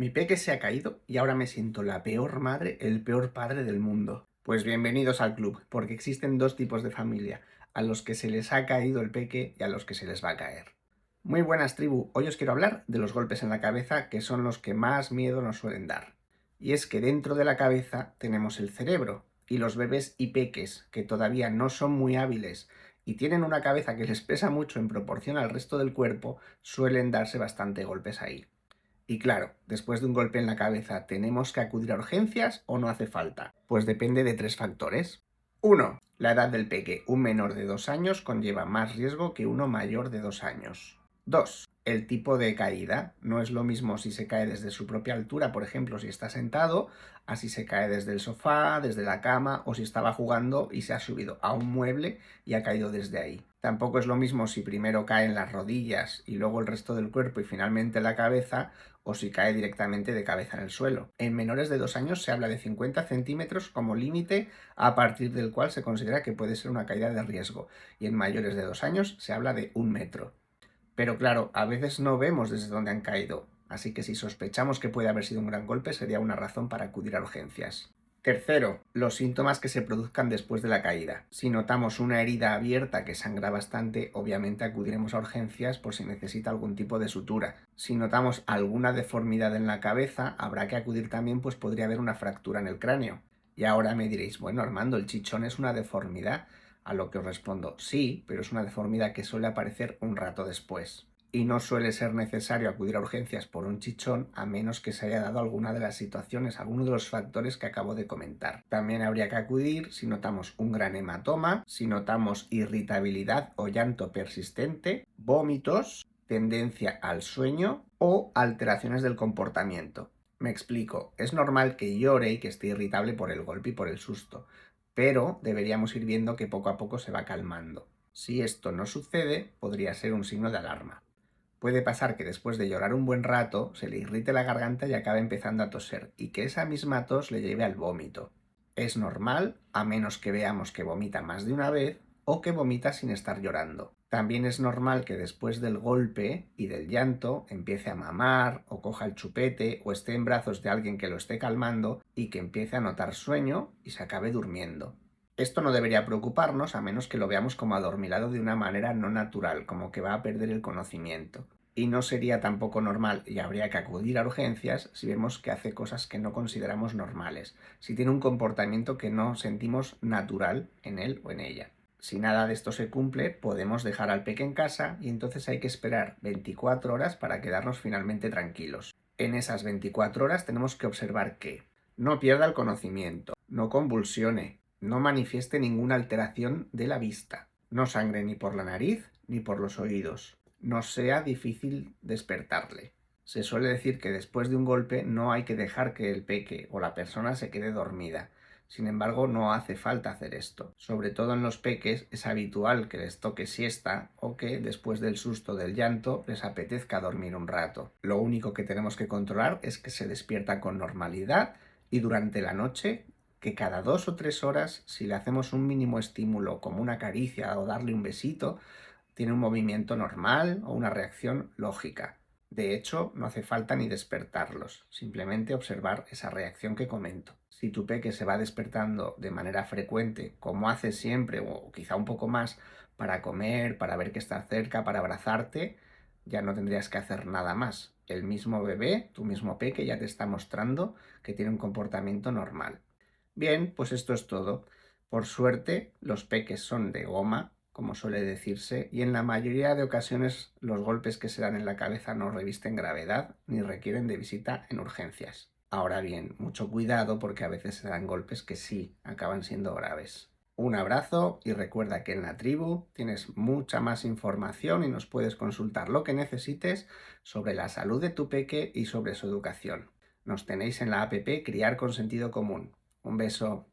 Mi peque se ha caído y ahora me siento la peor madre, el peor padre del mundo. Pues bienvenidos al club, porque existen dos tipos de familia, a los que se les ha caído el peque y a los que se les va a caer. Muy buenas, tribu. Hoy os quiero hablar de los golpes en la cabeza, que son los que más miedo nos suelen dar. Y es que dentro de la cabeza tenemos el cerebro, y los bebés y peques, que todavía no son muy hábiles y tienen una cabeza que les pesa mucho en proporción al resto del cuerpo, suelen darse bastante golpes ahí. Y claro, después de un golpe en la cabeza, ¿tenemos que acudir a urgencias o no hace falta? Pues depende de tres factores. Uno, la edad del peque. Un menor de 2 años conlleva más riesgo que uno mayor de 2 años. 2. El tipo de caída. No es lo mismo si se cae desde su propia altura, por ejemplo, si está sentado, a si se cae desde el sofá, desde la cama o si estaba jugando y se ha subido a un mueble y ha caído desde ahí. Tampoco es lo mismo si primero cae en las rodillas y luego el resto del cuerpo y finalmente la cabeza, o si cae directamente de cabeza en el suelo. En menores de 2 años se habla de 50 centímetros como límite a partir del cual se considera que puede ser una caída de riesgo, y en mayores de 2 años se habla de 1 metro. Pero claro, a veces no vemos desde dónde han caído, así que si sospechamos que puede haber sido un gran golpe sería una razón para acudir a urgencias. Tercero, los síntomas que se produzcan después de la caída. Si notamos una herida abierta que sangra bastante, obviamente acudiremos a urgencias por si necesita algún tipo de sutura. Si notamos alguna deformidad en la cabeza, habrá que acudir también, pues podría haber una fractura en el cráneo. Y ahora me diréis, bueno, Armando, ¿el chichón es una deformidad? A lo que os respondo, sí, pero es una deformidad que suele aparecer un rato después. Y no suele ser necesario acudir a urgencias por un chichón a menos que se haya dado alguna de las situaciones, alguno de los factores que acabo de comentar. También habría que acudir si notamos un gran hematoma, si notamos irritabilidad o llanto persistente, vómitos, tendencia al sueño o alteraciones del comportamiento. Me explico, es normal que llore y que esté irritable por el golpe y por el susto, pero deberíamos ir viendo que poco a poco se va calmando. Si esto no sucede, podría ser un signo de alarma. Puede pasar que después de llorar un buen rato se le irrite la garganta y acabe empezando a toser, y que esa misma tos le lleve al vómito. Es normal, a menos que veamos que vomita más de una vez o que vomita sin estar llorando. También es normal que después del golpe y del llanto empiece a mamar o coja el chupete o esté en brazos de alguien que lo esté calmando y que empiece a notar sueño y se acabe durmiendo. Esto no debería preocuparnos a menos que lo veamos como adormilado de una manera no natural, como que va a perder el conocimiento. Y no sería tampoco normal y habría que acudir a urgencias si vemos que hace cosas que no consideramos normales, si tiene un comportamiento que no sentimos natural en él o en ella. Si nada de esto se cumple, podemos dejar al peque en casa y entonces hay que esperar 24 horas para quedarnos finalmente tranquilos. En esas 24 horas tenemos que observar que no pierda el conocimiento, no convulsione, no manifieste ninguna alteración de la vista, no sangre ni por la nariz ni por los oídos, no sea difícil despertarle. Se suele decir que después de un golpe no hay que dejar que el peque o la persona se quede dormida. Sin embargo, no hace falta hacer esto. Sobre todo en los peques es habitual que les toque siesta o que después del susto del llanto les apetezca dormir un rato. Lo único que tenemos que controlar es que se despierta con normalidad y durante la noche que cada 2 o 3 horas, si le hacemos un mínimo estímulo como una caricia o darle un besito, tiene un movimiento normal o una reacción lógica. De hecho, no hace falta ni despertarlos, simplemente observar esa reacción que comento. Si tu peque se va despertando de manera frecuente, como hace siempre, o quizá un poco más, para comer, para ver que estás cerca, para abrazarte, ya no tendrías que hacer nada más. El mismo bebé, tu mismo peque, ya te está mostrando que tiene un comportamiento normal. Bien, pues esto es todo. Por suerte, los peques son de goma, como suele decirse, y en la mayoría de ocasiones los golpes que se dan en la cabeza no revisten gravedad ni requieren de visita en urgencias. Ahora bien, mucho cuidado porque a veces se dan golpes que sí acaban siendo graves. Un abrazo y recuerda que en la tribu tienes mucha más información y nos puedes consultar lo que necesites sobre la salud de tu peque y sobre su educación. Nos tenéis en la app Criar con Sentido Común. Un beso.